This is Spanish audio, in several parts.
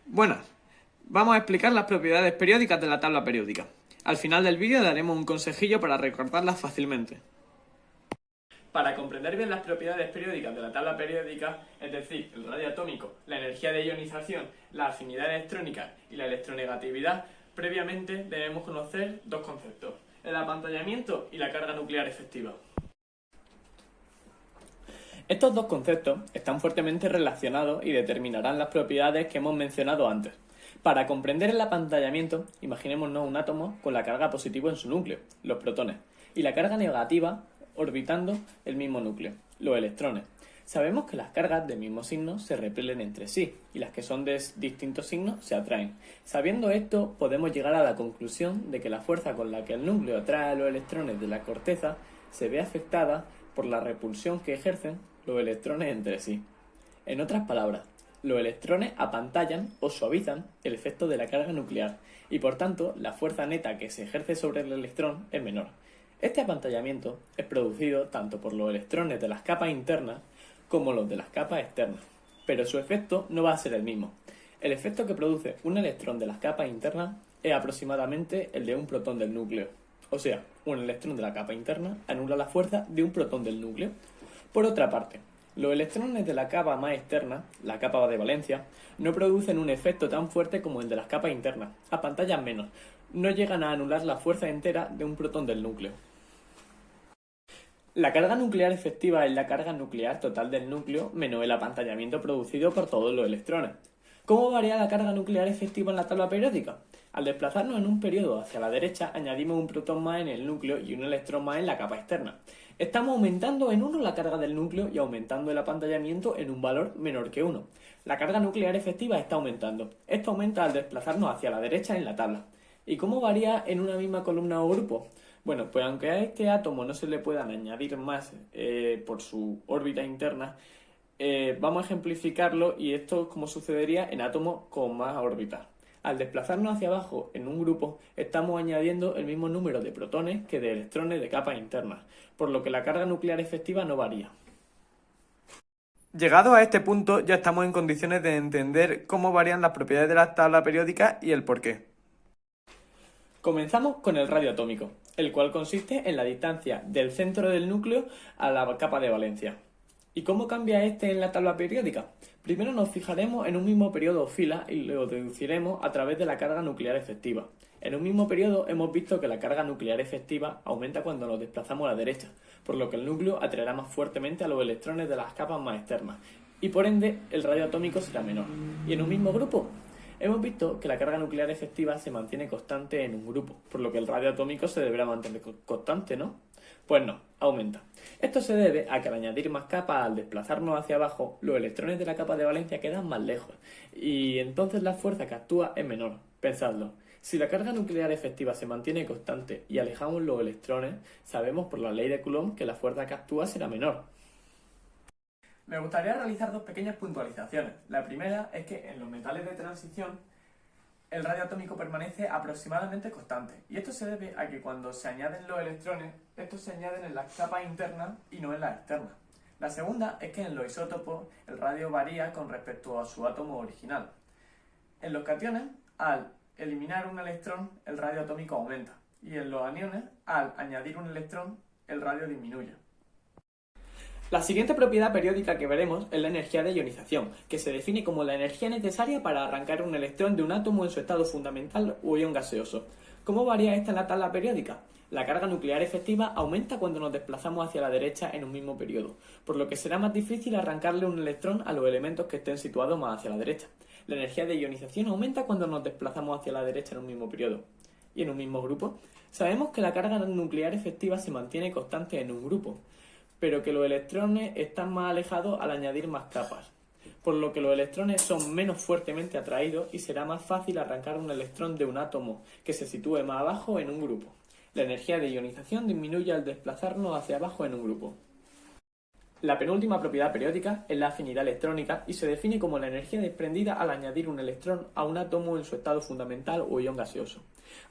Buenas, vamos a explicar las propiedades periódicas de la tabla periódica. Al final del vídeo daremos un consejillo para recordarlas fácilmente. Para comprender bien las propiedades periódicas de la tabla periódica, es decir, el radio atómico, la energía de ionización, la afinidad electrónica y la electronegatividad, previamente debemos conocer dos conceptos: el apantallamiento y la carga nuclear efectiva. Estos dos conceptos están fuertemente relacionados y determinarán las propiedades que hemos mencionado antes. Para comprender el apantallamiento, imaginémonos un átomo con la carga positiva en su núcleo, los protones, y la carga negativa orbitando el mismo núcleo, los electrones. Sabemos que las cargas del mismo signo se repelen entre sí y las que son de distintos signos se atraen. Sabiendo esto, podemos llegar a la conclusión de que la fuerza con la que el núcleo atrae a los electrones de la corteza se ve afectada por la repulsión que ejercen los electrones entre sí. En otras palabras, los electrones apantallan o suavizan el efecto de la carga nuclear y por tanto la fuerza neta que se ejerce sobre el electrón es menor. Este apantallamiento es producido tanto por los electrones de las capas internas como los de las capas externas, pero su efecto no va a ser el mismo. El efecto que produce un electrón de las capas internas es aproximadamente el de un protón del núcleo. O sea, un electrón de la capa interna anula la fuerza de un protón del núcleo. Por otra parte, los electrones de la capa más externa, la capa de valencia, no producen un efecto tan fuerte como el de las capas internas, apantallan menos, no llegan a anular la fuerza entera de un protón del núcleo. La carga nuclear efectiva es la carga nuclear total del núcleo menos el apantallamiento producido por todos los electrones. ¿Cómo varía la carga nuclear efectiva en la tabla periódica? Al desplazarnos en un periodo hacia la derecha, añadimos un protón más en el núcleo y un electrón más en la capa externa. Estamos aumentando en 1 la carga del núcleo y aumentando el apantallamiento en un valor menor que 1. La carga nuclear efectiva está aumentando. Esto aumenta al desplazarnos hacia la derecha en la tabla. ¿Y cómo varía en una misma columna o grupo? Bueno, pues aunque a este átomo no se le puedan añadir más por su órbita interna, vamos a ejemplificarlo y esto es como sucedería en átomos con más órbitas. Al desplazarnos hacia abajo en un grupo, estamos añadiendo el mismo número de protones que de electrones de capas internas, por lo que la carga nuclear efectiva no varía. Llegados a este punto, ya estamos en condiciones de entender cómo varían las propiedades de la tabla periódica y el porqué. Comenzamos con el radio atómico, el cual consiste en la distancia del centro del núcleo a la capa de valencia. ¿Y cómo cambia este en la tabla periódica? Primero nos fijaremos en un mismo periodo o fila y lo deduciremos a través de la carga nuclear efectiva. En un mismo periodo hemos visto que la carga nuclear efectiva aumenta cuando nos desplazamos a la derecha, por lo que el núcleo atraerá más fuertemente a los electrones de las capas más externas, y por ende el radio atómico será menor. ¿Y en un mismo grupo? Hemos visto que la carga nuclear efectiva se mantiene constante en un grupo, por lo que el radio atómico se deberá mantener constante, ¿no? Pues no, aumenta. Esto se debe a que al añadir más capas al desplazarnos hacia abajo, los electrones de la capa de valencia quedan más lejos, y entonces la fuerza que actúa es menor. Pensadlo. Si la carga nuclear efectiva se mantiene constante y alejamos los electrones, sabemos por la ley de Coulomb que la fuerza que actúa será menor. Me gustaría realizar dos pequeñas puntualizaciones. La primera es que en los metales de transición el radio atómico permanece aproximadamente constante. Y esto se debe a que cuando se añaden los electrones, estos se añaden en las capas internas y no en las externas. La segunda es que en los isótopos el radio varía con respecto a su átomo original. En los cationes, al eliminar un electrón, el radio atómico aumenta. Y en los aniones, al añadir un electrón, el radio disminuye. La siguiente propiedad periódica que veremos es la energía de ionización, que se define como la energía necesaria para arrancar un electrón de un átomo en su estado fundamental o ion gaseoso. ¿Cómo varía esta en la tabla periódica? La carga nuclear efectiva aumenta cuando nos desplazamos hacia la derecha en un mismo periodo, por lo que será más difícil arrancarle un electrón a los elementos que estén situados más hacia la derecha. La energía de ionización aumenta cuando nos desplazamos hacia la derecha en un mismo periodo. ¿Y en un mismo grupo? Sabemos que la carga nuclear efectiva se mantiene constante en un grupo, pero que los electrones están más alejados al añadir más capas, por lo que los electrones son menos fuertemente atraídos y será más fácil arrancar un electrón de un átomo que se sitúe más abajo en un grupo. La energía de ionización disminuye al desplazarnos hacia abajo en un grupo. La penúltima propiedad periódica es la afinidad electrónica y se define como la energía desprendida al añadir un electrón a un átomo en su estado fundamental o ion gaseoso.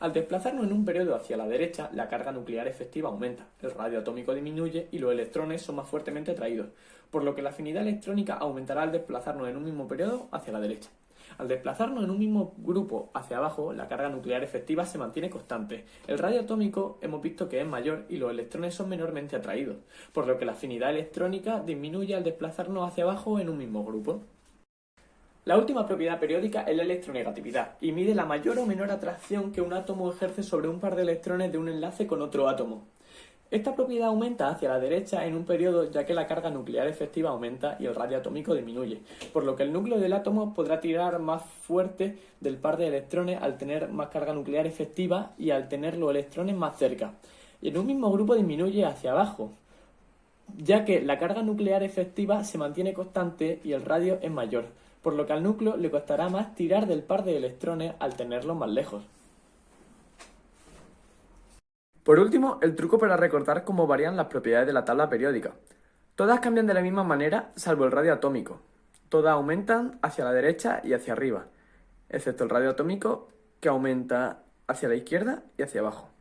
Al desplazarnos en un periodo hacia la derecha, la carga nuclear efectiva aumenta, el radio atómico disminuye y los electrones son más fuertemente atraídos, por lo que la afinidad electrónica aumentará al desplazarnos en un mismo periodo hacia la derecha. Al desplazarnos en un mismo grupo hacia abajo, la carga nuclear efectiva se mantiene constante. El radio atómico hemos visto que es mayor y los electrones son menormente atraídos, por lo que la afinidad electrónica disminuye al desplazarnos hacia abajo en un mismo grupo. La última propiedad periódica es la electronegatividad y mide la mayor o menor atracción que un átomo ejerce sobre un par de electrones de un enlace con otro átomo. Esta propiedad aumenta hacia la derecha en un periodo ya que la carga nuclear efectiva aumenta y el radio atómico disminuye, por lo que el núcleo del átomo podrá tirar más fuerte del par de electrones al tener más carga nuclear efectiva y al tener los electrones más cerca. Y en un mismo grupo disminuye hacia abajo, ya que la carga nuclear efectiva se mantiene constante y el radio es mayor, por lo que al núcleo le costará más tirar del par de electrones al tenerlos más lejos. Por último, el truco para recordar cómo varían las propiedades de la tabla periódica. Todas cambian de la misma manera, salvo el radio atómico. Todas aumentan hacia la derecha y hacia arriba, excepto el radio atómico, que aumenta hacia la izquierda y hacia abajo.